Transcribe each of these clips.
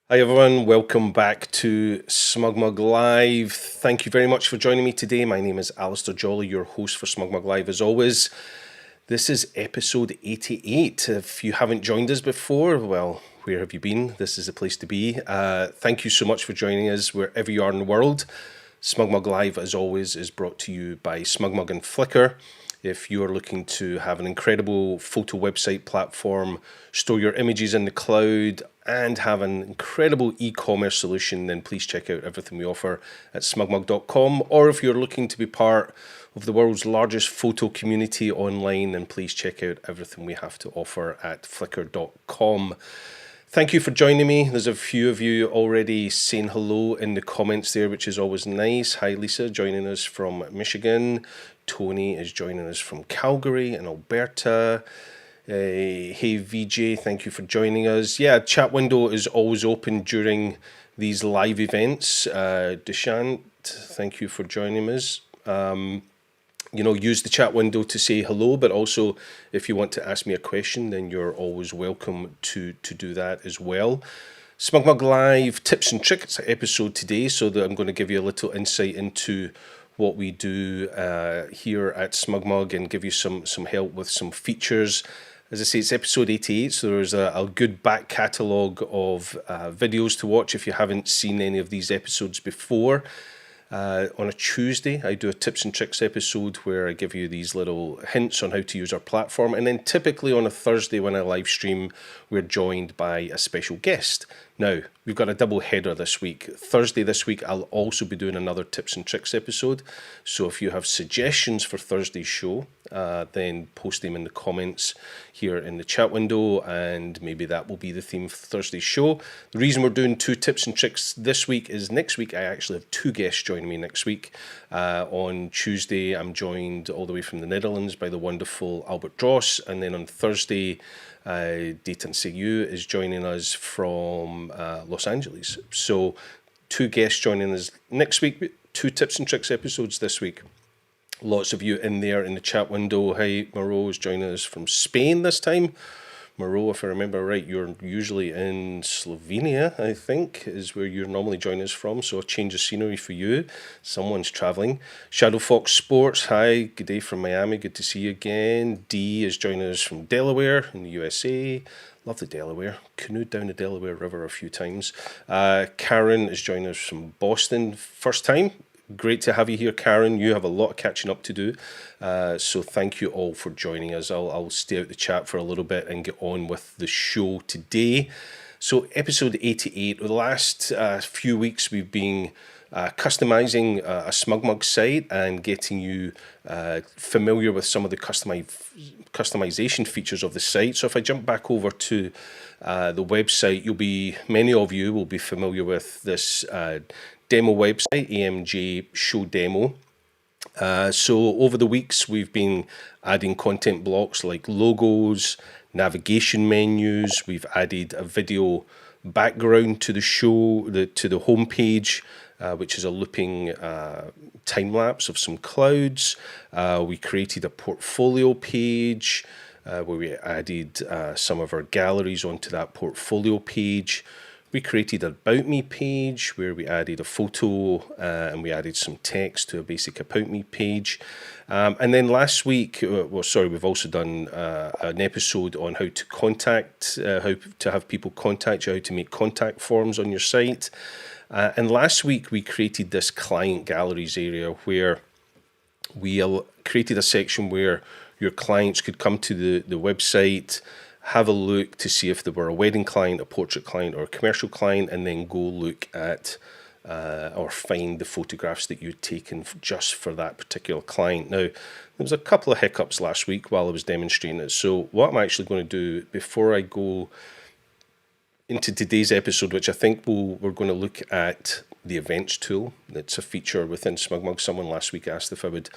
Hi everyone, welcome back to Smugmug Live. Thank you very much for joining me today. My name is Alastair Jolly, your host for Smugmug Live as always. This is episode 88. If you haven't joined us before, well, where have you been? This is the place to be. Thank you so much for joining us wherever you are in the world. Smugmug Live, as always, is brought to you by Smugmug and Flickr. If you're looking to have an incredible photo website platform, store your images in the cloud, and have an incredible e-commerce solution, then please check out everything we offer at smugmug.com. Or if you're looking to be part of the world's largest photo community online, then please check out everything we have to offer at flickr.com. Thank you for joining me. There's a few of you already saying hello in the comments there, which is always nice. Hi Lisa, joining us from Michigan. Tony is joining us from Calgary in Alberta. Hey VJ, thank you for joining us. Yeah, chat window is always open during these live events. Deshant, thank you for joining us. Use the chat window to say hello, but also if you want to ask me a question, then you're always welcome to do that as well. Smugmug Live tips and tricks episode today, so that I'm going to give you a little insight into what we do here at Smugmug and give you some help with some features. As I say, it's episode 88, so there's a good back catalogue of videos to watch if you haven't seen any of these episodes before. On a Tuesday, I do a tips and tricks episode where I give you these little hints on how to use our platform. And then typically on a Thursday when I live stream, we're joined by a special guest. Now, we've got a double header this week. Thursday this week, I'll also be doing another tips and tricks episode. So if you have suggestions for Thursday's show, then post them in the comments here in the chat window, and maybe that will be the theme for Thursday's show. The reason we're doing two tips and tricks this week is next week I actually have two guests joining me next week. On Tuesday, I'm joined all the way from the Netherlands by the wonderful Albert Dross, and then on Thursday, Dayton Seyu is joining us from Los Angeles. So two guests joining us next week, two tips and tricks episodes this week. Lots of you in there in the chat window. Hi, Moreau is joining us from Spain this time. Moreau, if I remember right, you're usually in Slovenia, I think, is where you're normally joining us from. So a change of scenery for you. Someone's travelling. Shadow Fox Sports, hi, good day from Miami. Good to see you again. Dee is joining us from Delaware in the USA. Love the Delaware. Canoed down the Delaware River a few times. Karen is joining us from Boston. First time. Great to have you here, Karen. You have a lot of catching up to do. So thank you all for joining us. I'll stay out the chat for a little bit and get on with the show today. So episode 88, the last few weeks we've been customizing a Smugmug site and getting you familiar with some of the customization features of the site. So if I jump back over to the website, many of you will be familiar with this demo website, AMJ Show Demo. So over the weeks, we've been adding content blocks like logos, navigation menus. We've added a video background to the show, to the homepage, which is a looping time lapse of some clouds. We created a portfolio page where we added some of our galleries onto that portfolio page. We created an About Me page where we added a photo and we added some text to a basic About Me page. And then last week, we've also done an episode on how to contact, how to have people contact you, how to make contact forms on your site. And last week, we created this client galleries area where we created a section where your clients could come to the website, have a look to see if they were a wedding client, a portrait client, or a commercial client, and then go look at or find the photographs that you'd taken just for that particular client. Now, there was a couple of hiccups last week while I was demonstrating it. So what I'm actually going to do before I go into today's episode, which I think we're going to look at the events tool. It's a feature within Smugmug. Someone last week asked if I would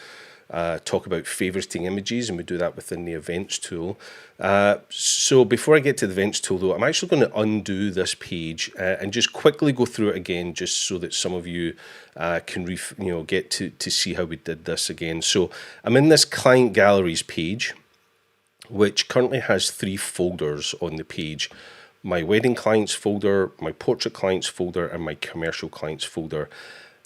talk about favoriting images, and we do that within the events tool. So before I get to the events tool, though, I'm actually going to undo this page and just quickly go through it again, just so that some of you can get to see how we did this again. So I'm in this client galleries page, which currently has 3 folders on the page. my wedding clients folder, my portrait clients folder, and my commercial clients folder.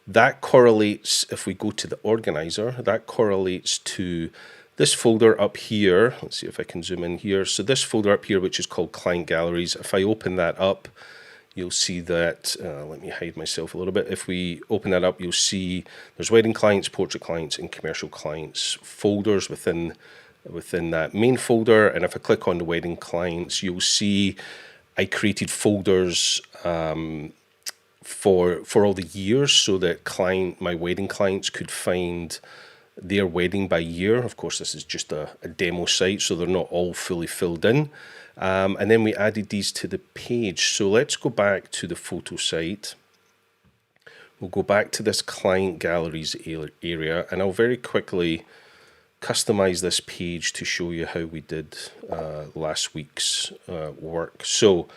That correlates, if we go to the organizer, that correlates to this folder up here. Let's see if I can zoom in here. So this folder up here, which is called Client Galleries, if I open that up, you'll see that, let me hide myself a little bit. If we open that up, you'll see there's wedding clients, portrait clients, and commercial clients folders within that main folder. And if I click on the wedding clients, you'll see I created folders for all the years so that my wedding clients could find their wedding by year. Of course, this is just a demo site, so they're not all fully filled in. And then we added these to the page. So let's go back to the photo site. We'll go back to this client galleries area, and I'll very quickly customize this page to show you how we did last week's work. So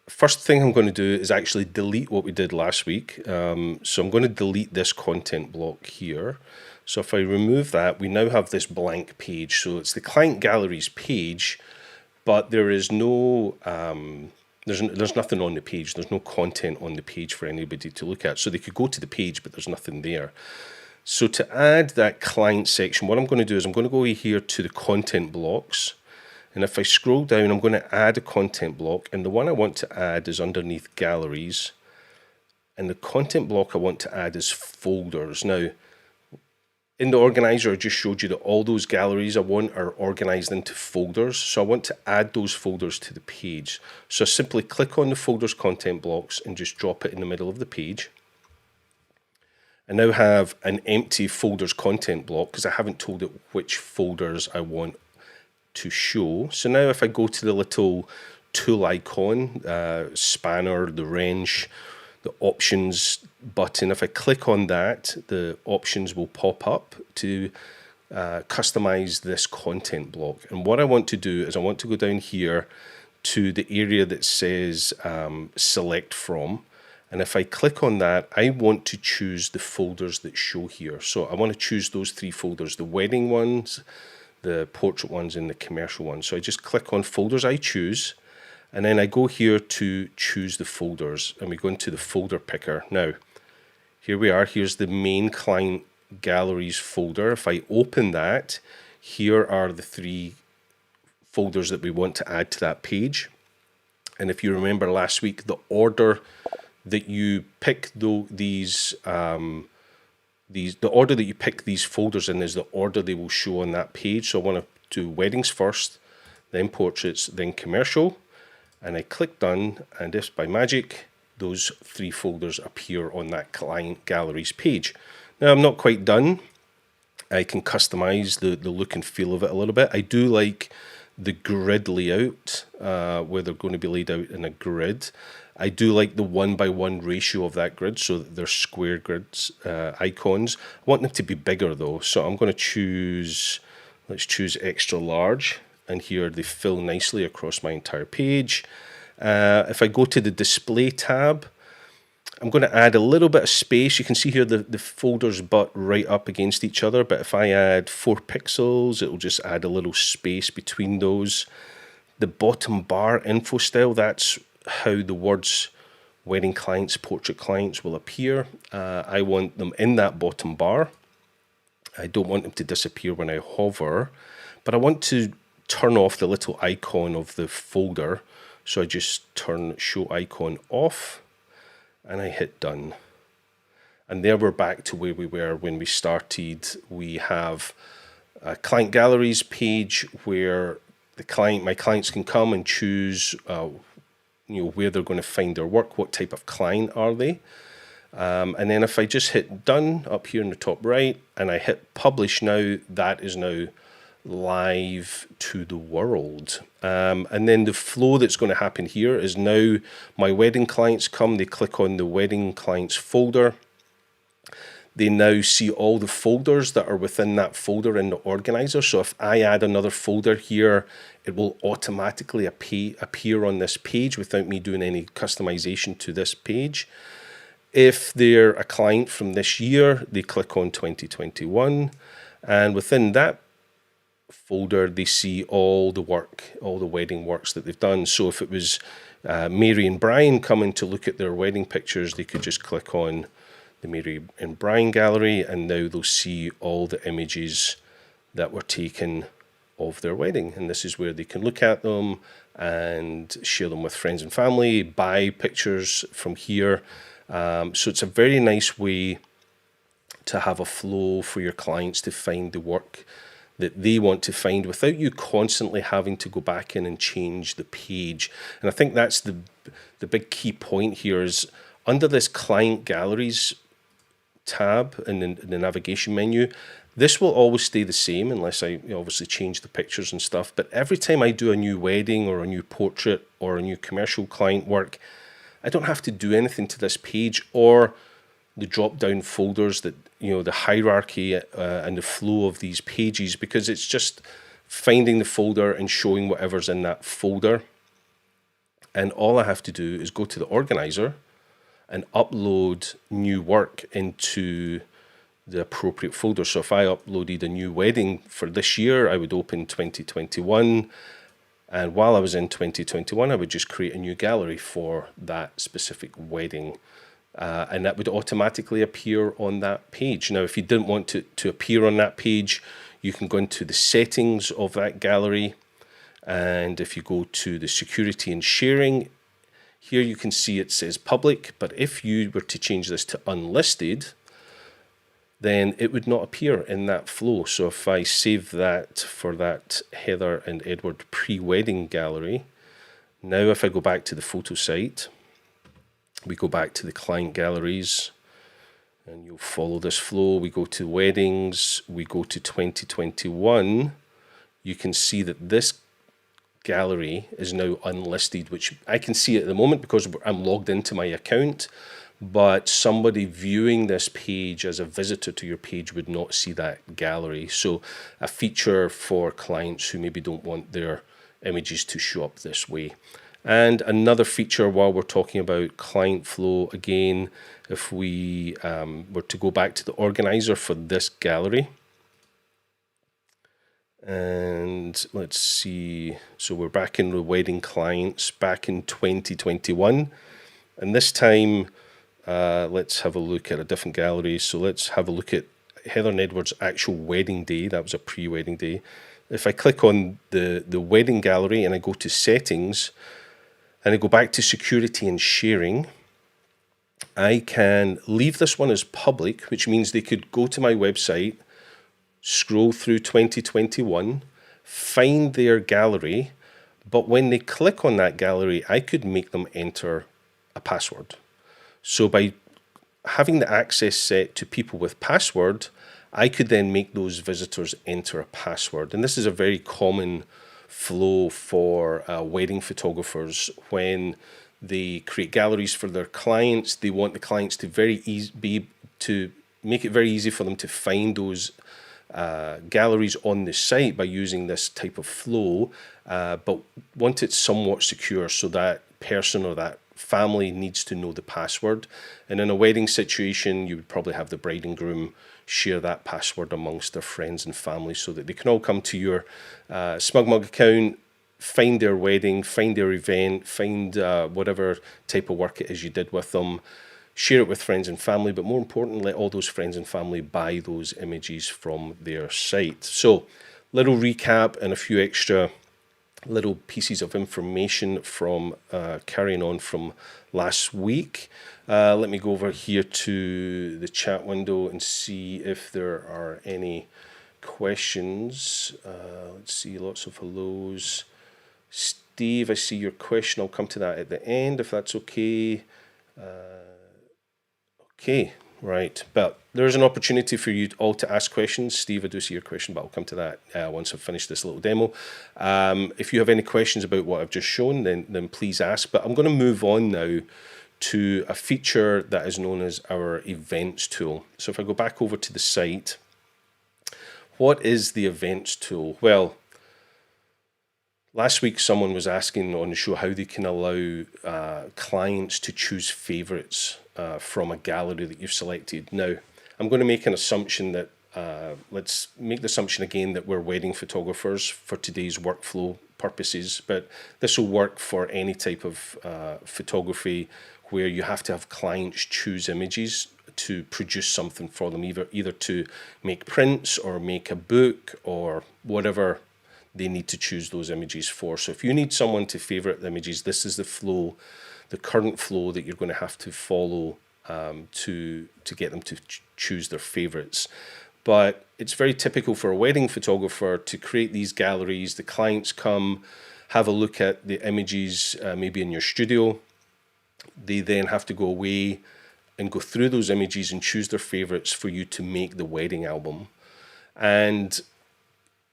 first thing I'm going to do is actually delete what we did last week. So I'm going to delete this content block here. So if I remove that, we now have this blank page. So it's the client galleries page, but there is no, there's nothing on the page. There's no content on the page for anybody to look at. So they could go to the page, but there's nothing there. So to add that client section, what I'm going to do is I'm going to go here to the content blocks. And if I scroll down, I'm going to add a content block. And the one I want to add is underneath galleries. And the content block I want to add is folders. Now, in the organizer, I just showed you that all those galleries I want are organized into folders. So I want to add those folders to the page. So I simply click on the folders content blocks and just drop it in the middle of the page. I now have an empty folders content block because I haven't told it which folders I want to show. So now if I go to the little tool icon, spanner, the wrench, the options button, if I click on that, the options will pop up to customize this content block. And what I want to do is I want to go down here to the area that says select from. And if I click on that, I want to choose the folders that show here. So I want to choose those three folders, the wedding ones, the portrait ones, and the commercial ones. So I just click on folders I choose, and then I go here to choose the folders, and we go into the folder picker. Now, here we are. Here's the main client galleries folder. If I open that, here are the three folders that we want to add to that page. And if you remember last week, the order that you pick the order that you pick these folders in is the order they will show on that page. So I want to do weddings first, then portraits, then commercial, and I click done, and if by magic those three folders appear on that client galleries page. Now I'm not quite done. I can customize the look and feel of it a little bit. I do like the grid layout where they're going to be laid out in a grid. I do like the 1:1 ratio of that grid, so that they're square grids, icons. I want them to be bigger though, so I'm going to choose, let's choose extra large, and here they fill nicely across my entire page. If I go to the display tab, I'm going to add a little bit of space. You can see here the folders butt right up against each other, but if I add 4 pixels, it will just add a little space between those. The bottom bar info style, that's how the words wedding clients, portrait clients will appear. I want them in that bottom bar. I don't want them to disappear when I hover, but I want to turn off the little icon of the folder. So I just turn show icon off and I hit done. And there we're back to where we were when we started. We have a client galleries page where my clients can come and choose where they're going to find their work, what type of client are they. And then if I just hit done up here in the top right and I hit publish now, that is now live to the world. And then the flow that's going to happen here is now my wedding clients come, they click on the wedding clients folder. They now see all the folders that are within that folder in the organizer. So if I add another folder here, it will automatically appear on this page without me doing any customization to this page. If they're a client from this year, they click on 2021. And within that folder, they see all the work, all the wedding works that they've done. So if it was Mary and Brian coming to look at their wedding pictures, they could just click on the Mary and Brian gallery, and now they'll see all the images that were taken of their wedding. And this is where they can look at them and share them with friends and family, buy pictures from here. So it's a very nice way to have a flow for your clients to find the work that they want to find without you constantly having to go back in and change the page. And I think that's the big key point here is under this client galleries tab in the navigation menu, this will always stay the same unless I obviously change the pictures and stuff. But every time I do a new wedding or a new portrait or a new commercial client work, I don't have to do anything to this page or the drop-down folders, that the hierarchy and the flow of these pages, because it's just finding the folder and showing whatever's in that folder. And all I have to do is go to the organizer and upload new work into the appropriate folder. So if I uploaded a new wedding for this year, I would open 2021. And while I was in 2021, I would just create a new gallery for that specific wedding. And that would automatically appear on that page. Now, if you didn't want to appear on that page, you can go into the settings of that gallery. And if you go to the security and sharing, here you can see it says public. But if you were to change this to unlisted, then it would not appear in that flow. So if I save that for that Heather and Edward pre-wedding gallery, now if I go back to the photo site, we go back to the client galleries, and you'll follow this flow. We go to weddings, we go to 2021. You can see that this gallery is now unlisted, which I can see at the moment because I'm logged into my account, but somebody viewing this page as a visitor to your page would not see that gallery. So a feature for clients who maybe don't want their images to show up this way. And another feature while we're talking about client flow, again, if we were to go back to the organizer for this gallery, and let's see, so we're back in the wedding clients back in 2021, and this time let's have a look at a different gallery. So let's have a look at Heather and Edward's actual wedding day. That was a pre-wedding day. If I click on the wedding gallery and I go to settings, and I go back to security and sharing, I can leave this one as public, which means they could go to my website, scroll through 2021, find their gallery, but when they click on that gallery, I could make them enter a password. So by having the access set to people with password, I could then make those visitors enter a password. And this is a very common flow for wedding photographers. When they create galleries for their clients, they want the clients to make it very easy for them to find those galleries on the site by using this type of flow, but want it somewhat secure, so that person or that family needs to know the password. And in a wedding situation, you would probably have the bride and groom share that password amongst their friends and family so that they can all come to your Smugmug account, find their wedding, find their event, find whatever type of work it is you did with them, share it with friends and family, but more importantly, let all those friends and family buy those images from their site. So, little recap and a few extra little pieces of information from carrying on from last week. Let me go over here to the chat window and see if there are any questions. Let's see, lots of hellos. Steve, I see your question. I'll come to that at the end if that's okay. Okay, right. But there's an opportunity for you all to ask questions. Steve, I do see your question, but I'll come to that once I've finished this little demo. If you have any questions about what I've just shown, then please ask. But I'm going to move on now to a feature that is known as our events tool. So if I go back over to the site, what is the events tool? Well, last week someone was asking on the show how they can allow clients to choose favorites from a gallery that you've selected. Now, I'm going to make an assumption that let's make the assumption again that we're wedding photographers for today's workflow purposes, but this will work for any type of photography where you have to have clients choose images to produce something for them, either to make prints or make a book or whatever they need to choose those images for. So if you need someone to favorite the images, this is the flow, the current flow that you're going to have to follow to get them to choose their favorites. But it's very typical for a wedding photographer to create these galleries. The clients come, have a look at the images, maybe in your studio. They then have to go away and go through those images and choose their favorites for you to make the wedding album. And,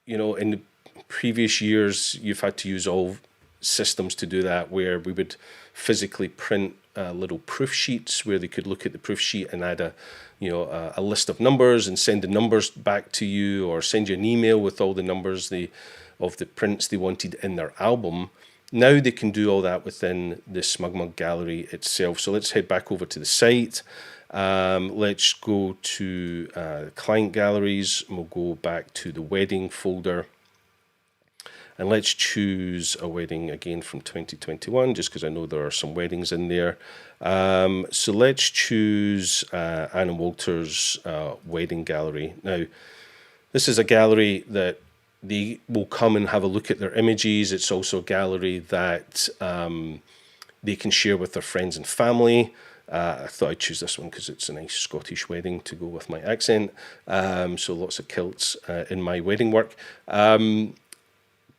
you know, in the previous years, you've had to use all systems to do that, where we would physically print little proof sheets where they could look at the proof sheet and add a list of numbers and send the numbers back to you, or send you an email with all the numbers of the prints they wanted in their album. Now they can do all that within the Smugmug gallery itself. So let's head back over to the site. Let's go to client galleries, and we'll go back to the wedding folder. And let's choose a wedding again from 2021, just because I know there are some weddings in there. So let's choose Anna Walter's wedding gallery. Now, this is a gallery that they will come and have a look at their images. It's also a gallery that they can share with their friends and family. I thought I'd choose this one because it's a nice Scottish wedding to go with my accent. So lots of kilts in my wedding work.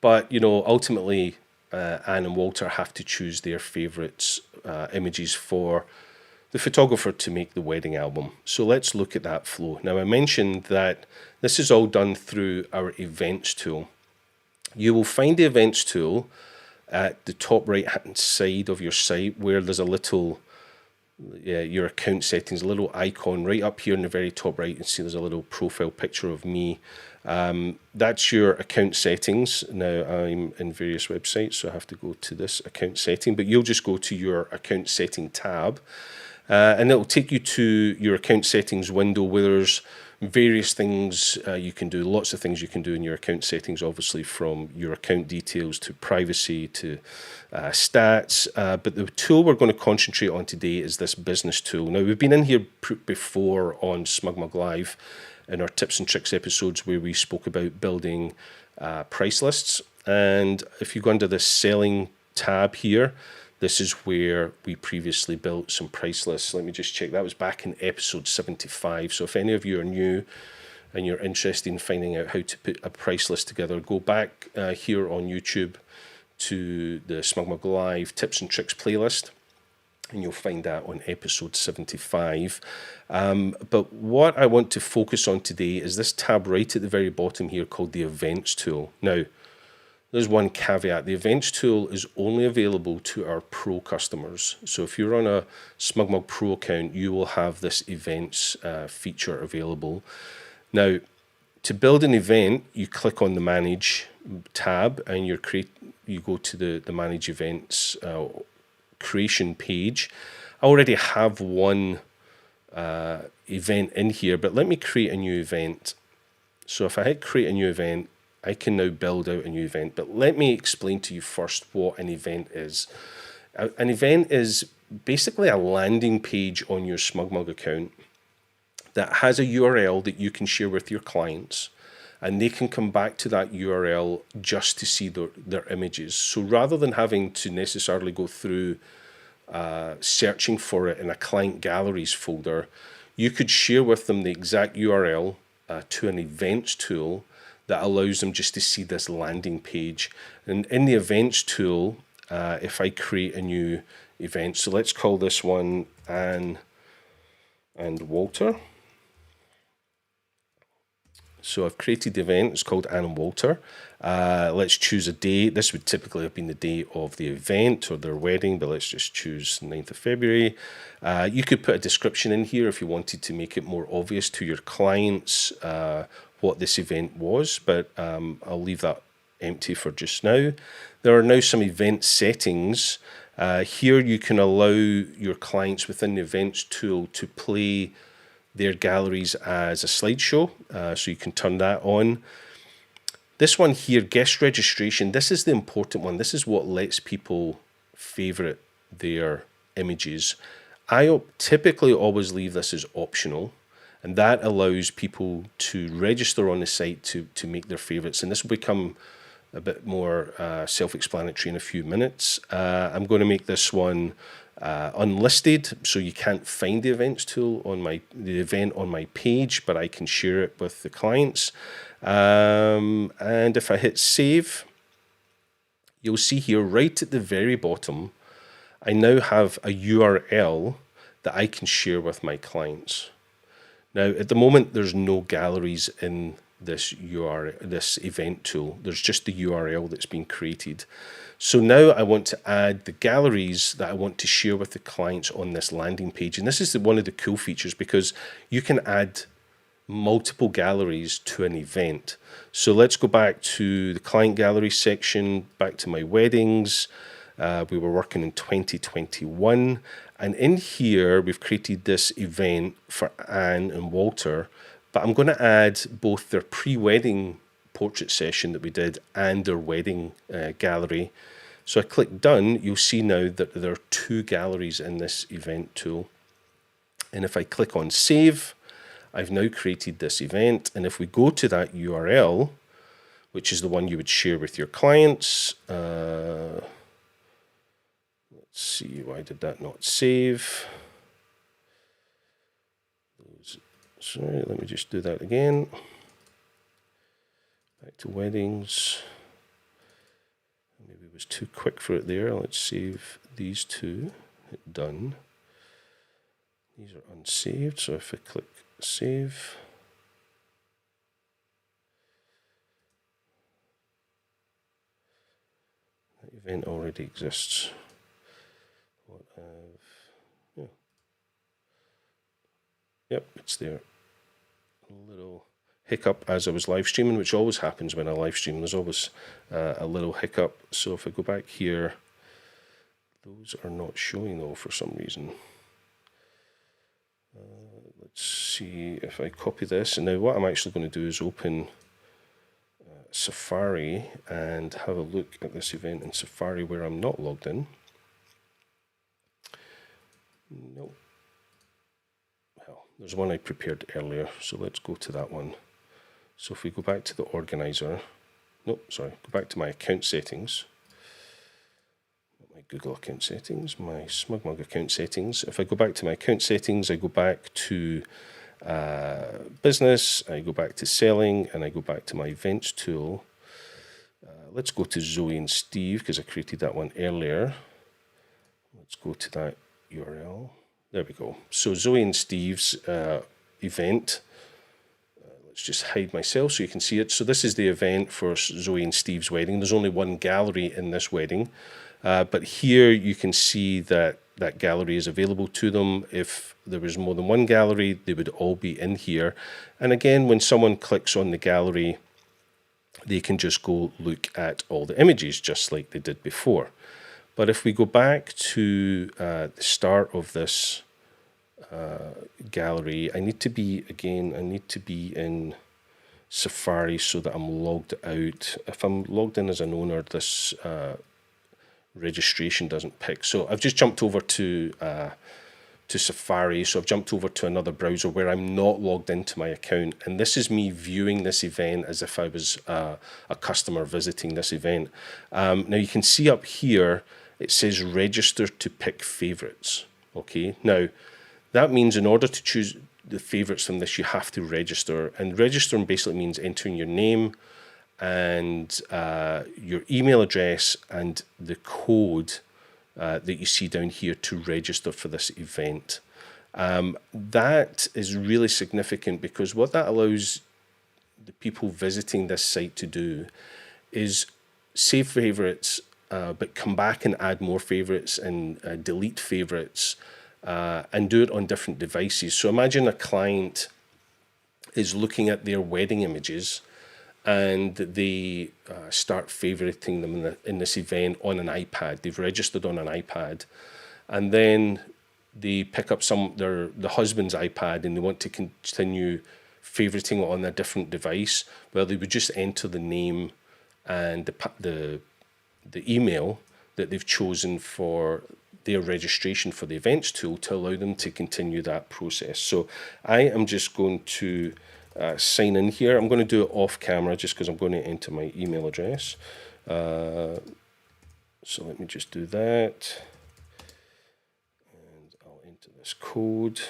But, you know, ultimately, Anne and Walter have to choose their favourites images for the photographer to make the wedding album. So let's look at that flow. Now, I mentioned that this is all done through our events tool. You will find the events tool at the top right-hand side of your site, where there's a little, your account settings, a little icon right up here in the very top right. You can see there's a little profile picture of me. That's your account settings. Now I'm in various websites, so I have to go to this account setting, but you'll just go to your account setting tab, and it'll take you to your account settings window, where there's various things you can do, lots of things you can do in your account settings, obviously, from your account details to privacy to stats. But the tool we're going to concentrate on today is this business tool. Now, we've been in here before on Smugmug Live in our tips and tricks episodes, where we spoke about building price lists. And if you go under the selling tab here, this is where we previously built some price lists. Let me just check. That was back in episode 75. So if any of you are new and you're interested in finding out how to put a price list together, go back here on YouTube to the Smugmug Live Tips and Tricks playlist, and you'll find that on episode 75. But what I want to focus on today is this tab right at the very bottom here called the Events tool. Now, there's one caveat. The Events tool is only available to our Pro customers. So if you're on a Smugmug Pro account, you will have this Events feature available. Now, to build an event, you click on the Manage tab, and you go to the Manage Events creation page. I already have one event in here, but let me create a new event. So if I hit Create a New Event, I can now build out a new event, but let me explain to you first what an event is. An event is basically a landing page on your Smugmug account that has a URL that you can share with your clients, and they can come back to that URL just to see their images. So rather than having to necessarily go through searching for it in a client galleries folder, you could share with them the exact URL to an events tool that allows them just to see this landing page. And in the events tool, if I create a new event, so let's call this one Anne and Walter. So I've created the event, it's called Anne and Walter. Let's choose a date. This would typically have been the day of the event or their wedding, but let's just choose 9th of February. You could put a description in here if you wanted to make it more obvious to your clients what this event was, but I'll leave that empty for just now. There are now some event settings. Here you can allow your clients within the events tool to play their galleries as a slideshow, so you can turn that on. This one here, guest registration, this is the important one. This is what lets people favorite their images. I typically always leave this as optional, and that allows people to register on the site to make their favorites. And this will become a bit more self-explanatory in a few minutes. I'm going to make this one unlisted, so you can't find the events tool on the event on my page, but I can share it with the clients. And if I hit save, you'll see here right at the very bottom, I now have a URL that I can share with my clients. Now, at the moment, there's no galleries in this event tool. There's just the URL that's been created. So now I want to add the galleries that I want to share with the clients on this landing page. And this is one of the cool features, because you can add multiple galleries to an event. So let's go back to the client gallery section, back to my weddings. We were working in 2021, and in here we've created this event for Anne and Walter, but I'm going to add both their pre-wedding portrait session that we did and their wedding gallery. So I click done. You'll see now that there are 2 galleries in this event tool, and if I click on save, I've now created this event. And if we go to that URL, which is the one you would share with your clients, let's see, why did that not save? Sorry, let me just do that again. Back to weddings. Maybe it was too quick for it there. Let's save these 2. Hit done. These are unsaved, so if I click save, that event already exists. Yep, it's there. A little hiccup as I was live streaming, which always happens when I live stream. There's always a little hiccup. So if I go back here, those are not showing though for some reason. Let's see if I copy this. And now what I'm actually going to do is open Safari and have a look at this event in Safari where I'm not logged in. Nope. Well, there's one I prepared earlier, so let's go to that one. So if we go back to the organizer, go back to my account settings. My Google account settings, my Smugmug account settings. If I go back to my account settings, I go back to business, I go back to selling, and I go back to my events tool. Let's go to Zoe and Steve, because I created that one earlier. Let's go to that URL. There we go. So Zoe and Steve's event. Let's just hide myself so you can see it. So this is the event for Zoe and Steve's wedding. There's only one gallery in this wedding. But here you can see that that gallery is available to them. If there was more than one gallery, they would all be in here. And again, when someone clicks on the gallery, they can just go look at all the images just like they did before. But if we go back to the start of this gallery, I need to be in Safari so that I'm logged out. If I'm logged in as an owner, this registration doesn't pick. So I've just jumped over to Safari. So I've jumped over to another browser where I'm not logged into my account. And this is me viewing this event as if I was a customer visiting this event. Now you can see up here, it says register to pick favorites. Okay, now that means in order to choose the favorites from this, you have to register. And registering basically means entering your name and your email address and the code that you see down here to register for this event. That is really significant because what that allows the people visiting this site to do is save favorites, but come back and add more favorites and delete favorites and do it on different devices. So imagine a client is looking at their wedding images and they start favoriting them in this event on an iPad. They've registered on an iPad. And then they pick up the husband's iPad and they want to continue favoriting it on a different device, well, they would just enter the name and the email that they've chosen for their registration for the events tool to allow them to continue that process. So I am just going to sign in here. I'm going to do it off camera just because I'm going to enter my email address. So let me just do that. And I'll enter this code.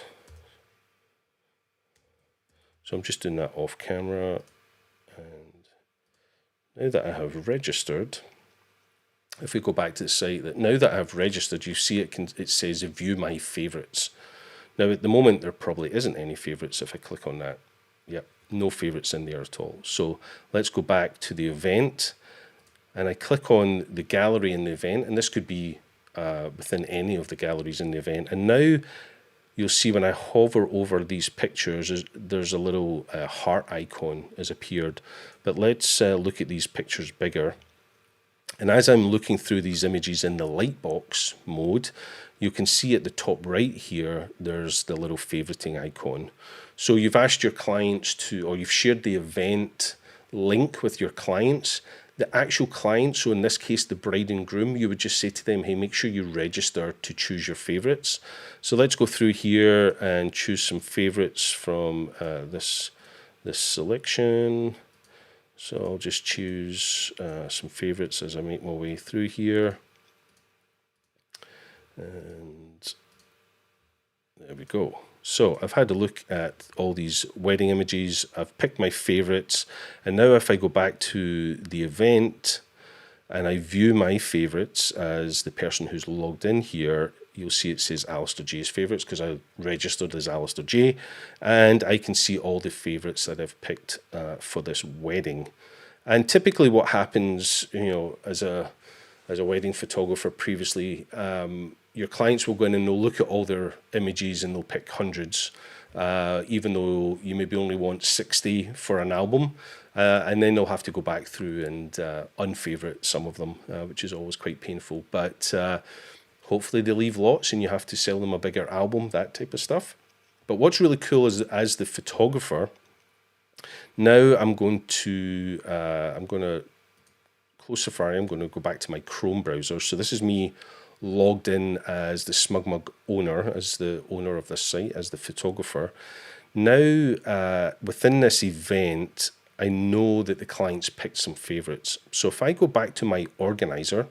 So I'm just doing that off camera. And now that I have registered, if we go back to the site, that now that I've registered, you see it says view my favorites. Now at the moment there probably isn't any favorites. If I click on that, yep, no favorites in there at all. So let's go back to the event, and I click on the gallery in the event, and this could be within any of the galleries in the event. And now you'll see when I hover over these pictures, there's a little heart icon has appeared. But let's look at these pictures bigger. And as I'm looking through these images in the lightbox mode, you can see at the top right here, there's the little favoriting icon. So you've asked your clients to, or you've shared the event link with your clients. The actual client, so in this case, the bride and groom, you would just say to them, hey, make sure you register to choose your favorites. So let's go through here and choose some favorites from this selection. So I'll just choose some favorites as I make my way through here. And there we go. So I've had a look at all these wedding images. I've picked my favorites. And now if I go back to the event and I view my favorites as the person who's logged in here, you'll see it says Alastair J's favorites because I registered as Alastair J, and I can see all the favorites that I've picked for this wedding. And typically what happens, as a wedding photographer previously, your clients will go in and they'll look at all their images and they'll pick hundreds, even though you maybe only want 60 for an album. And then they'll have to go back through and unfavorite some of them, which is always quite painful. But hopefully they leave lots and you have to sell them a bigger album, that type of stuff. But what's really cool is, as the photographer, now I'm going to close Safari. I'm going to go back to my Chrome browser. So this is me logged in as the Smugmug owner, as the owner of this site, as the photographer. Now, within this event, I know that the clients picked some favorites. So if I go back to my organizer,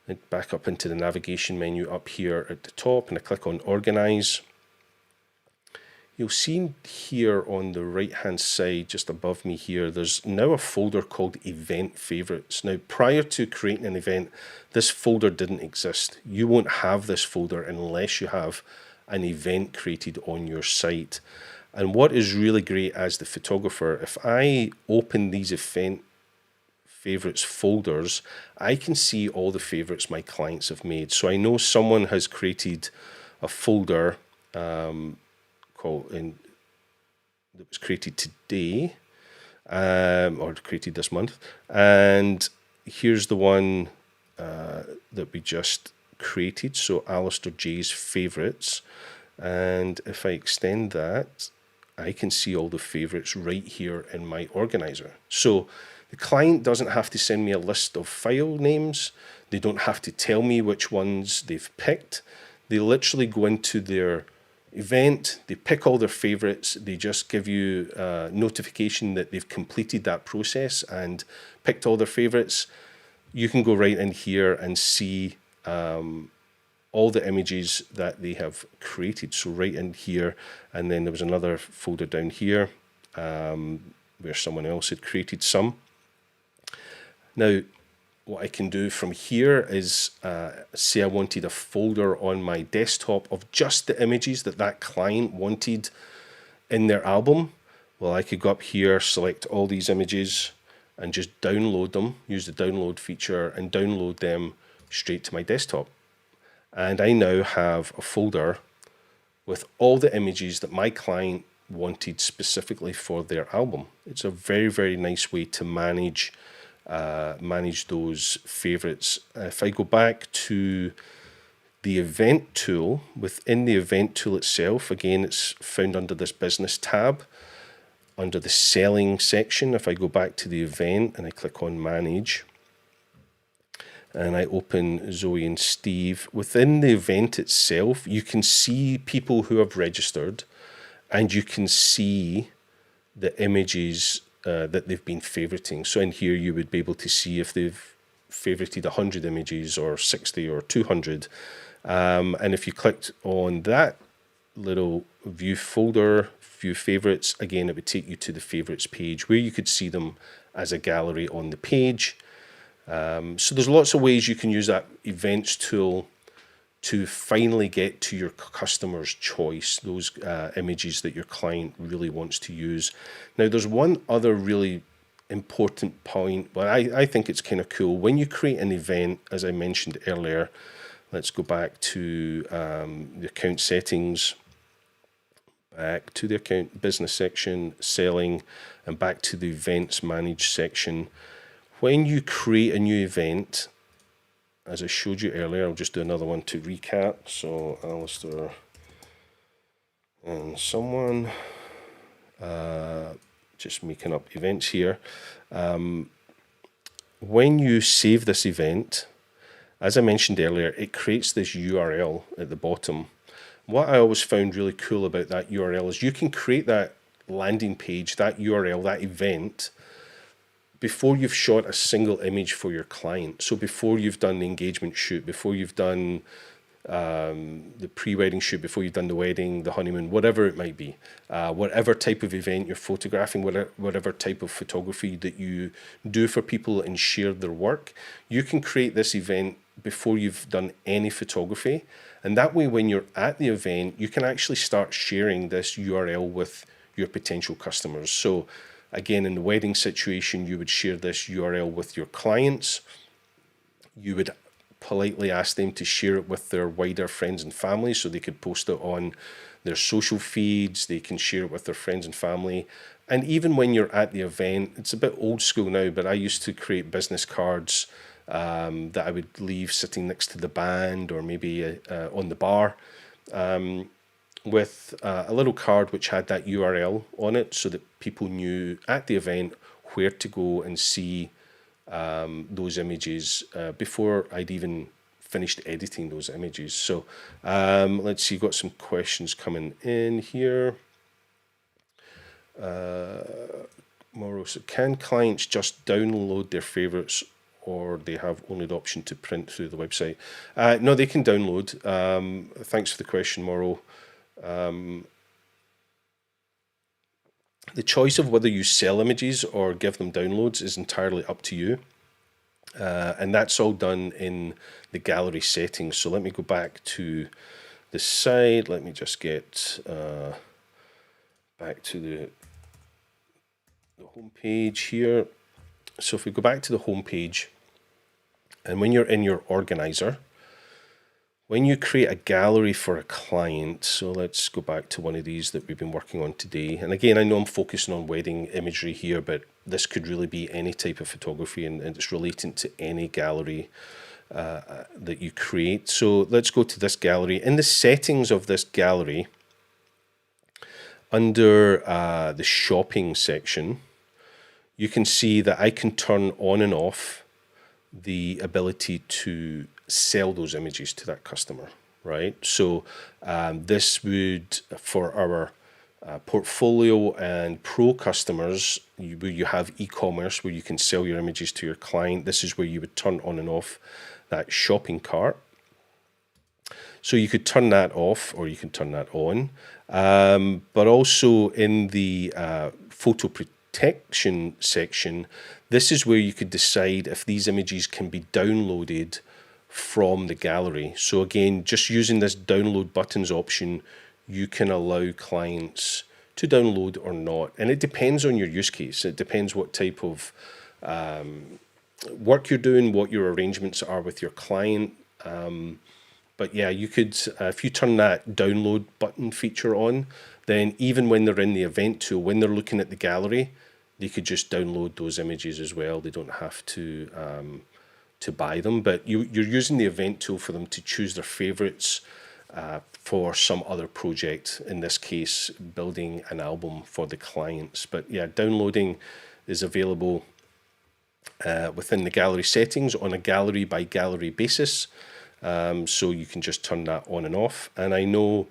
and back up into the navigation menu up here at the top, and I click on Organize, you'll see here on the right hand side, just above me here, there's now a folder called Event Favorites. Now, prior to creating an event, this folder didn't exist. You won't have this folder unless you have an event created on your site. And what is really great as the photographer, if I open these event favorites folders, I can see all the favorites my clients have made. So I know someone has created a folder that was created today, or created this month, and here's the one that we just created, so Alastair J's favorites. And if I extend that, I can see all the favorites right here in my organizer. So the client doesn't have to send me a list of file names. They don't have to tell me which ones they've picked. They literally go into their event, they pick all their favorites, they just give you a notification that they've completed that process and picked all their favorites. You can go right in here and see all the images that they have created. So right in here, and then there was another folder down here where someone else had created some. Now, what I can do from here is say I wanted a folder on my desktop of just the images that client wanted in their album. Well, I could go up here, select all these images and just download them, use the download feature and download them straight to my desktop. And I now have a folder with all the images that my client wanted specifically for their album. It's a very, very nice way to manage those favorites. If I go back to the event tool. Within the event tool itself, again, it's found under this business tab, under the selling section. If I go back to the event and I click on manage, and I open Zoe and Steve, within the event itself, you can see people who have registered, and you can see the images that they've been favoriting. So in here, you would be able to see if they've favorited 100 images or 60 or 200. And if you clicked on that little view folder, view favorites, again, it would take you to the favorites page where you could see them as a gallery on the page. So there's lots of ways you can use that events tool to finally get to your customer's choice, those images that your client really wants to use. Now, there's one other really important point, but I think it's kind of cool. When you create an event, as I mentioned earlier, let's go back to the account settings, back to the account business section, selling, and back to the events manage section. When you create a new event, as I showed you earlier, I'll just do another one to recap. So Alastair and someone, just making up events here. When you save this event, as I mentioned earlier, it creates this URL at the bottom. What I always found really cool about that URL is you can create that landing page, that URL, that event, before you've shot a single image for your client. So before you've done the engagement shoot, before you've done the pre-wedding shoot, before you've done the wedding, the honeymoon, whatever it might be, whatever type of event you're photographing, whatever type of photography that you do for people and share their work, you can create this event before you've done any photography. And that way, when you're at the event, you can actually start sharing this URL with your potential customers. So again, in the wedding situation, you would share this URL with your clients. You would politely ask them to share it with their wider friends and family so they could post it on their social feeds. They can share it with their friends and family. And even when you're at the event, it's a bit old school now, but I used to create business cards that I would leave sitting next to the band or maybe on the bar. With a little card which had that URL on it so that people knew at the event where to go and see those images before I'd even finished editing those images. So let's see, got some questions coming in here. Morrow, so can clients just download their favorites or they have only the option to print through the website? No, they can download. Thanks for the question, Morrow. The choice of whether you sell images or give them downloads is entirely up to you. And that's all done in the gallery settings. So let me go back to the side. Let me just get back to the home page here. So if we go back to the home page, and when you're in your organizer, when you create a gallery for a client, so let's go back to one of these that we've been working on today. And again, I know I'm focusing on wedding imagery here, but this could really be any type of photography and it's relating to any gallery that you create. So let's go to this gallery. In the settings of this gallery, under the shopping section, you can see that I can turn on and off the ability to sell those images to that customer, right? So this would, for our portfolio and pro customers, where you have e-commerce where you can sell your images to your client, this is where you would turn on and off that shopping cart. So you could turn that off or you can turn that on. But also in the photo protection section, this is where you could decide if these images can be downloaded from the gallery. So again, just using this download buttons option, you can allow clients to download or not. And it depends on your use case. It depends what type of work you're doing, what your arrangements are with your client. But yeah, you could, if you turn that download button feature on, then even when they're in the event tool, when they're looking at the gallery, they could just download those images as well. They don't have to buy them, but you're using the event tool for them to choose their favorites for some other project, in this case building an album for the clients. But yeah, downloading is available within the gallery settings on a gallery by gallery basis, so you can just turn that on and off. And I know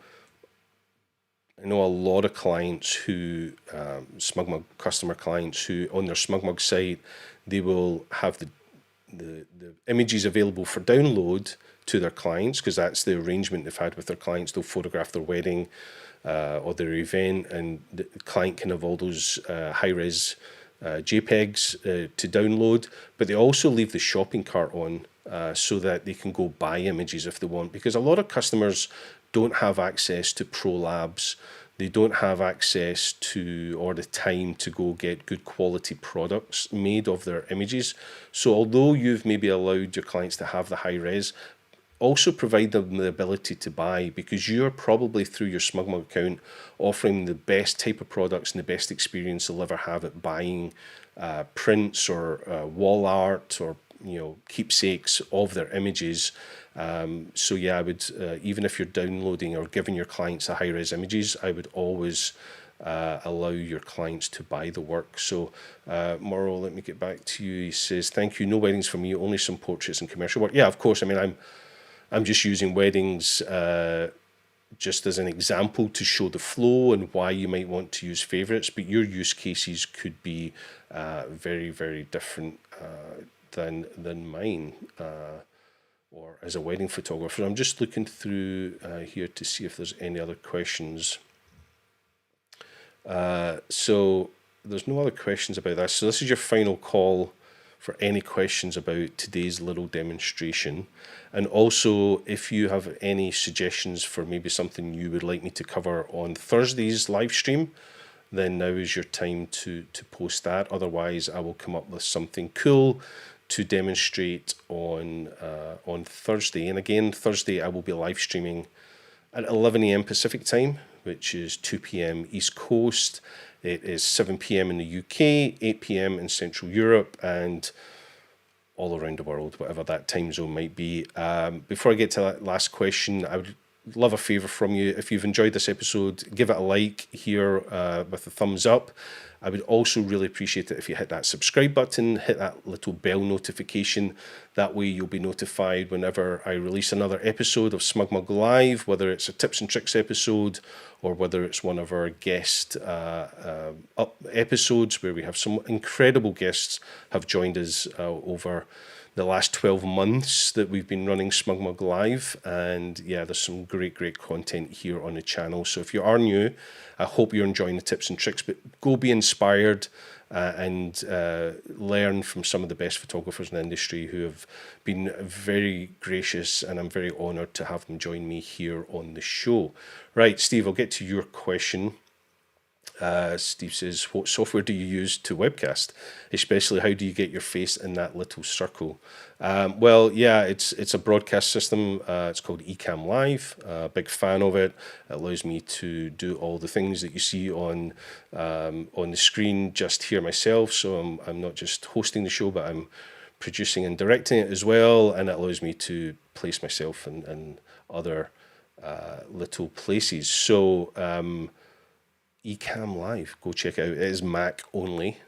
a lot of clients who, Smugmug customer clients, who on their Smugmug site, they will have the images available for download to their clients, because that's the arrangement they've had with their clients. They'll photograph their wedding or their event, and the client can have all those high-res JPEGs to download, but they also leave the shopping cart on so that they can go buy images if they want, because a lot of customers don't have access to Pro Labs. They don't have access to, or the time to go get good quality products made of their images. So although you've maybe allowed your clients to have the high res, also provide them the ability to buy, because you're probably, through your Smugmug account, offering the best type of products and the best experience they'll ever have at buying prints or wall art, or keepsakes of their images. So yeah, I would, even if you're downloading or giving your clients the high-res images, I would always allow your clients to buy the work. So Morrow, let me get back to you. He says, thank you, no weddings for me, only some portraits and commercial work. Yeah, of course. I mean, I'm just using weddings just as an example to show the flow and why you might want to use favorites, but your use cases could be very, very different than mine, or as a wedding photographer. I'm just looking through here to see if there's any other questions. So there's no other questions about that. So this is your final call for any questions about today's little demonstration. And also, if you have any suggestions for maybe something you would like me to cover on Thursday's live stream, then now is your time to post that. Otherwise, I will come up with something cool to demonstrate on Thursday. And again, Thursday I will be live streaming at 11 a.m. Pacific time, which is 2 p.m. East Coast. It is 7 p.m. in the UK, 8 p.m. in Central Europe, and all around the world, whatever that time zone might be. Before I get to that last question, I would love a favour from you. If you've enjoyed this episode, give it a like here with a thumbs up. I would also really appreciate it if you hit that subscribe button, hit that little bell notification. That way you'll be notified whenever I release another episode of Smugmug Live, whether it's a tips and tricks episode or whether it's one of our guest episodes where we have some incredible guests have joined us over the last 12 months that we've been running Smugmug Live. And yeah, there's some great content here on the channel. So if you are new, I hope you're enjoying the tips and tricks, but go be inspired and learn from some of the best photographers in the industry who have been very gracious, and I'm very honoured to have them join me here on the show. Right, Steve, I'll get to your question. Steve says, what software do you use to webcast? Especially, how do you get your face in that little circle? Well, yeah, it's a broadcast system. It's called Ecamm Live. Big fan of it. It allows me to do all the things that you see on the screen just here myself. So I'm not just hosting the show, but I'm producing and directing it as well. And it allows me to place myself in other little places. So Ecamm Live, go check it out. It is Mac only.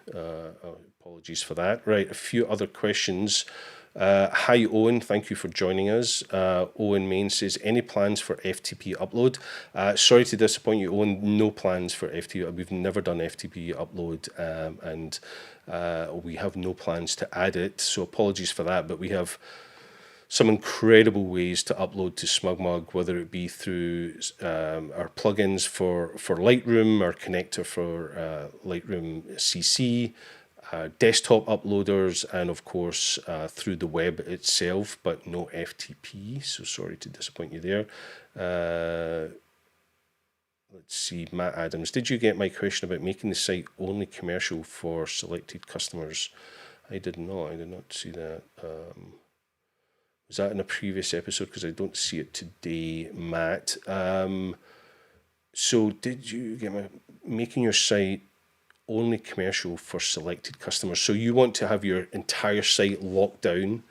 Apologies for that. Right, a few other questions. Hi Owen, thank you for joining us. Owen Main says, any plans for FTP Upload? Sorry to disappoint you, Owen, no plans for FTP. We've never done FTP Upload, and we have no plans to add it, so apologies for that, but we have some incredible ways to upload to Smugmug, whether it be through our plugins for Lightroom, our connector for Lightroom CC, desktop uploaders, and of course through the web itself, but no FTP, so sorry to disappoint you there. Let's see, Matt Adams, did you get my question about making the site only commercial for selected customers? I did not see that. Was that in a previous episode? Because I don't see it today, Matt. So did you get making your site only commercial for selected customers? So you want to have your entire site locked down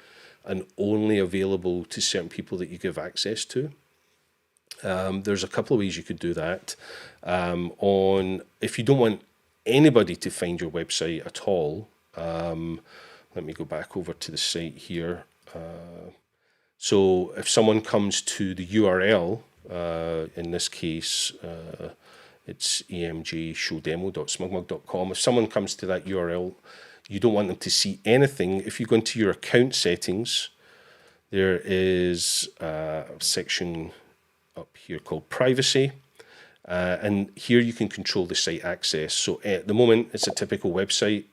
and only available to certain people that you give access to. There's a couple of ways you could do that. If you don't want anybody to find your website at all, let me go back over to the site here. So if someone comes to the URL, in this case, it's emjshowdemo.smugmug.com. If someone comes to that URL, you don't want them to see anything. If you go into your account settings, there is a section up here called privacy. And here you can control the site access. So at the moment, it's a typical website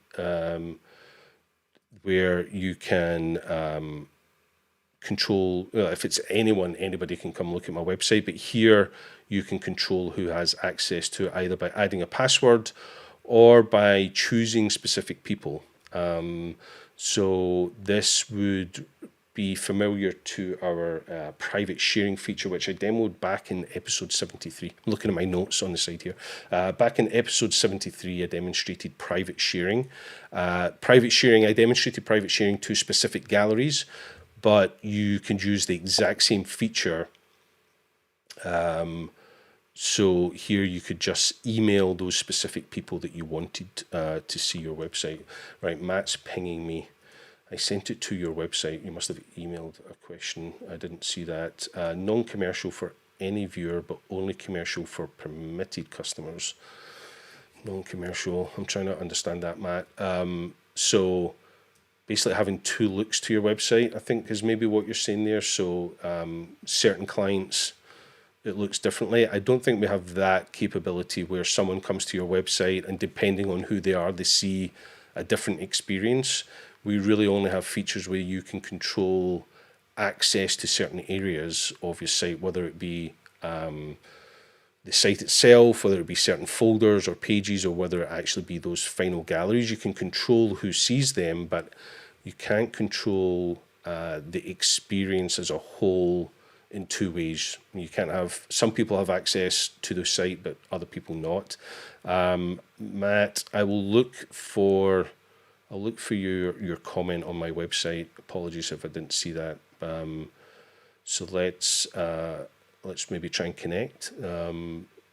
where you can control, if it's anyone, anybody can come look at my website. But here you can control who has access to it, either by adding a password or by choosing specific people. So this would be familiar to our private sharing feature, which I demoed back in episode 73. I'm looking at my notes on the side here. Back in episode 73, I demonstrated private sharing. I demonstrated private sharing to specific galleries, but you can use the exact same feature. So here you could just email those specific people that you wanted to see your website. Right, Matt's pinging me. I sent it to your website. You must have emailed a question. I didn't see that. Non-commercial for any viewer, but only commercial for permitted customers. Non-commercial. I'm trying to understand that, Matt. So basically having two looks to your website, I think, is maybe what you're saying there. So certain clients, it looks differently. I don't think we have that capability where someone comes to your website and depending on who they are, they see a different experience. We really only have features where you can control access to certain areas of your site, whether it be the site itself, whether it be certain folders or pages, or whether it actually be those final galleries. You can control who sees them, but you can't control the experience as a whole in two ways. You can't have, some people have access to the site, but other people not. Matt, I will look for your comment on my website. Apologies if I didn't see that. So let's maybe try and connect.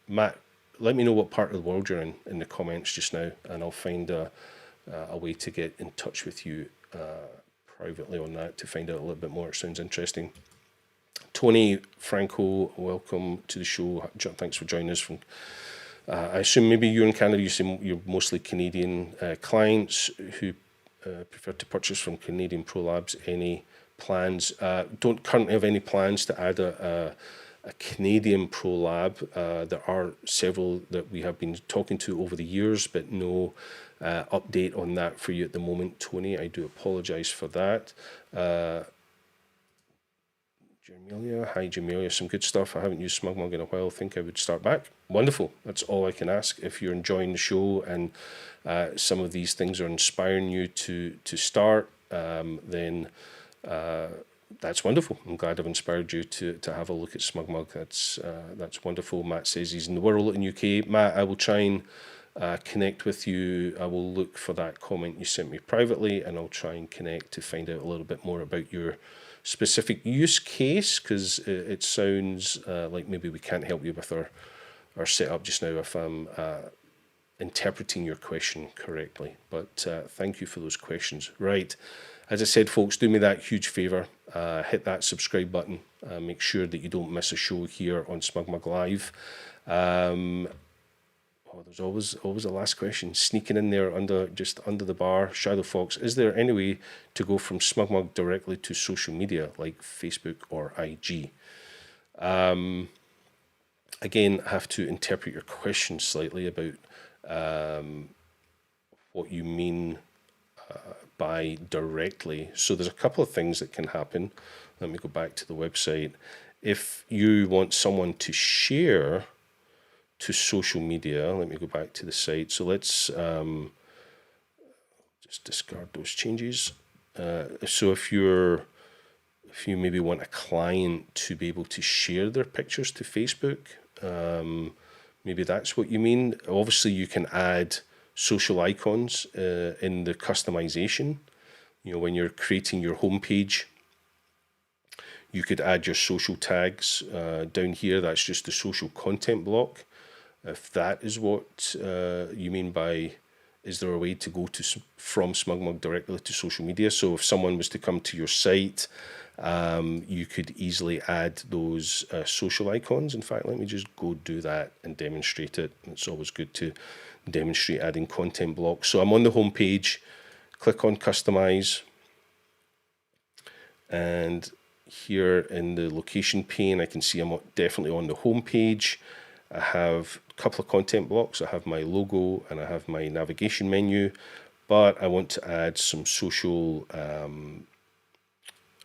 Matt, let me know what part of the world you're in the comments just now, and I'll find a way to get in touch with you privately on that to find out a little bit more. It sounds interesting. Tony Franco, welcome to the show. Thanks for joining us from. I assume maybe you're in Canada. You're mostly Canadian clients who prefer to purchase from Canadian Pro Labs. Any plans? Don't currently have any plans to add a Canadian Pro Lab. There are several that we have been talking to over the years, but no update on that for you at the moment, Tony. I do apologise for that. Jamelia, hi Jamelia, some good stuff. I haven't used Smugmug in a while. I think I would start back. Wonderful. That's all I can ask. If you're enjoying the show and some of these things are inspiring you to start, then that's wonderful. I'm glad I've inspired you to have a look at Smugmug. That's wonderful. Matt says he's in the world in UK. Matt, I will try and connect with you. I will look for that comment you sent me privately, and I'll try and connect to find out a little bit more about your specific use case, because it sounds like maybe we can't help you with our setup just now if I'm interpreting your question correctly. But thank you for those questions. Right, as I said, folks, do me that huge favor. Hit that subscribe button. Make sure that you don't miss a show here on Smugmug Live. There's always a last question sneaking in there under the bar. Shadow Fox, is there any way to go from Smugmug directly to social media like Facebook or IG? Again, I have to interpret your question slightly about what you mean by directly. So there's a couple of things that can happen. Let me go back to the website. If you want someone to share to social media, let me go back to the site. So let's just discard those changes. So if you maybe want a client to be able to share their pictures to Facebook, maybe that's what you mean. Obviously, you can add social icons in the customization. You know, when you're creating your homepage, You could add your social tags down here. That's just the social content block. If that is what you mean by, is there a way to go to from Smugmug directly to social media? So if someone was to come to your site, you could easily add those social icons. In fact, let me just go do that and demonstrate it. It's always good to demonstrate adding content blocks. So I'm on the home page, click on customize, and here in the location pane, I can see I'm definitely on the home page. I have a couple of content blocks. I have my logo and I have my navigation menu, but I want to add some social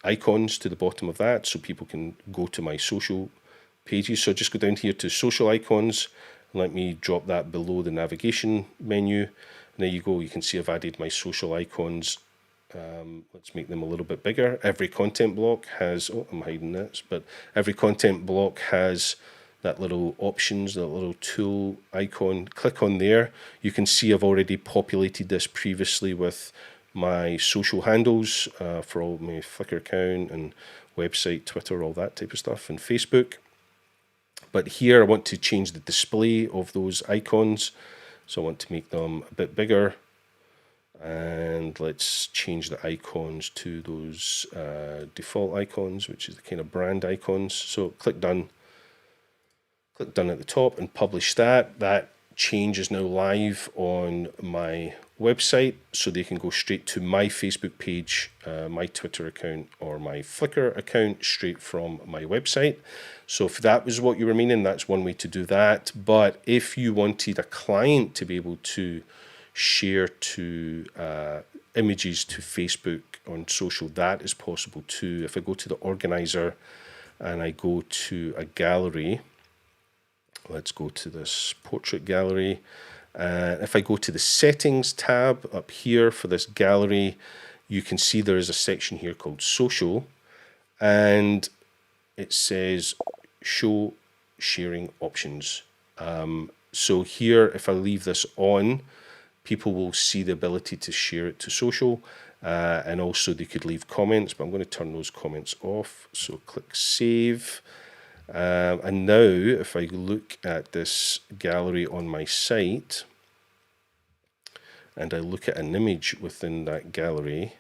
icons to the bottom of that so people can go to my social pages. So just go down here to social icons and let me drop that below the navigation menu. And there you go. You can see I've added my social icons. Let's make them a little bit bigger. Every content block has, oh, I'm hiding this, but every content block has that little options, that little tool icon. Click on there. You can see I've already populated this previously with my social handles for all my Flickr account and website, Twitter, all that type of stuff, and Facebook. But here I want to change the display of those icons. So I want to make them a bit bigger. And let's change the icons to those default icons, which is the kind of brand icons. So click done. Click done at the top and publish that. That change is now live on my website, so they can go straight to my Facebook page, my Twitter account, or my Flickr account straight from my website. So if that was what you were meaning, that's one way to do that. But if you wanted a client to be able to share to images to Facebook on social, that is possible too. If I go to the organizer and I go to a gallery, let's go to this portrait gallery. If I go to the settings tab up here for this gallery, you can see there is a section here called social, and it says show sharing options. So here, if I leave this on, people will see the ability to share it to social, and also they could leave comments, but I'm going to turn those comments off. So click save. And now if I look at this gallery on my site and I look at an image within that gallery,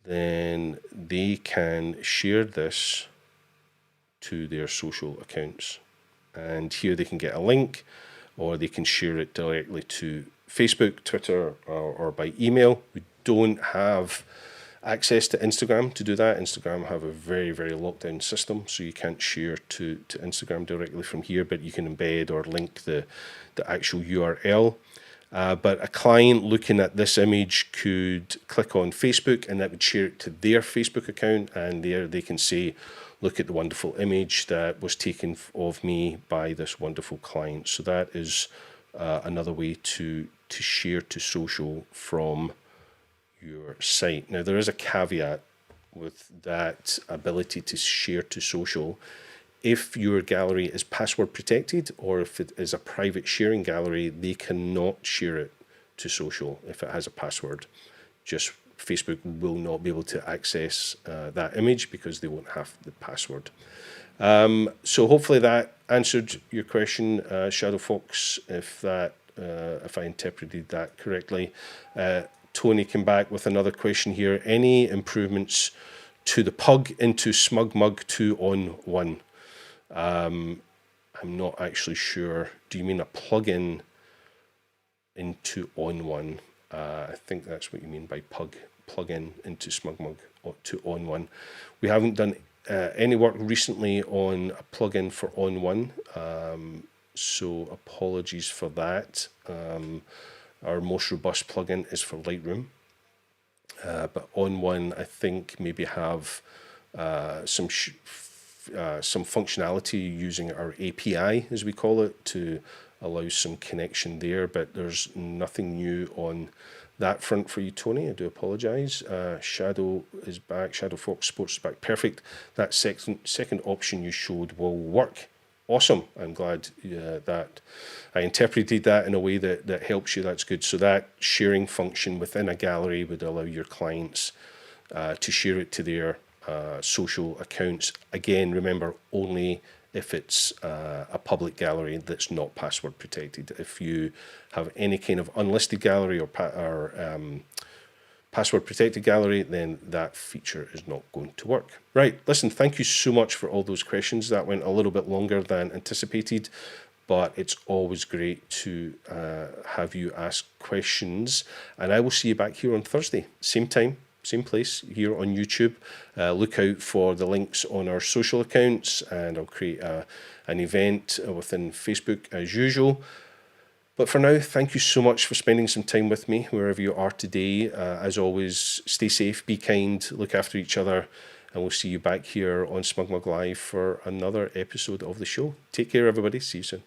then they can share this to their social accounts. And here they can get a link, or they can share it directly to Facebook, Twitter, or by email. We don't have access to Instagram to do that. Instagram have a very, very locked down system, so you can't share to Instagram directly from here, but you can embed or link the actual URL. But a client looking at this image could click on Facebook and that would share it to their Facebook account, and there they can say, look at the wonderful image that was taken of me by this wonderful client. So that is another way to share to social from your site. Now there is a caveat with that ability to share to social. If your gallery is password protected, or if it is a private sharing gallery, they cannot share it to social if it has a password. Just Facebook will not be able to access that image because they won't have the password. So hopefully that answered your question, Shadow Fox, if I interpreted that correctly. Tony came back with another question here. Any improvements to the plug into Smugmug 2.1? I'm not actually sure. Do you mean a plugin into on1? I think that's what you mean by plug-in into Smugmug 2.1. We haven't done any work recently on a plugin for on1, so apologies for that. Our most robust plugin is for Lightroom, but on1 I think maybe have some functionality using our API, as we call it, to allow some connection there, but there's nothing new on that front for you, Tony. I do apologise. Shadow is back. Shadow Fox Sports is back. Perfect. That second option you showed will work. Awesome. I'm glad that I interpreted that in a way that helps you. That's good. So that sharing function within a gallery would allow your clients to share it to their social accounts. Again, remember, only if it's a public gallery that's not password protected. If you have any kind of unlisted gallery or password protected gallery, then that feature is not going to work. Right, listen, thank you so much for all those questions. That went a little bit longer than anticipated, but it's always great to have you ask questions. And I will see you back here on Thursday, same time, same place, here on YouTube. Look out for the links on our social accounts, and I'll create an event within Facebook as usual. But for now, thank you so much for spending some time with me wherever you are today. As always, stay safe, be kind, look after each other, and we'll see you back here on Smugmug Live for another episode of the show. Take care, everybody. See you soon.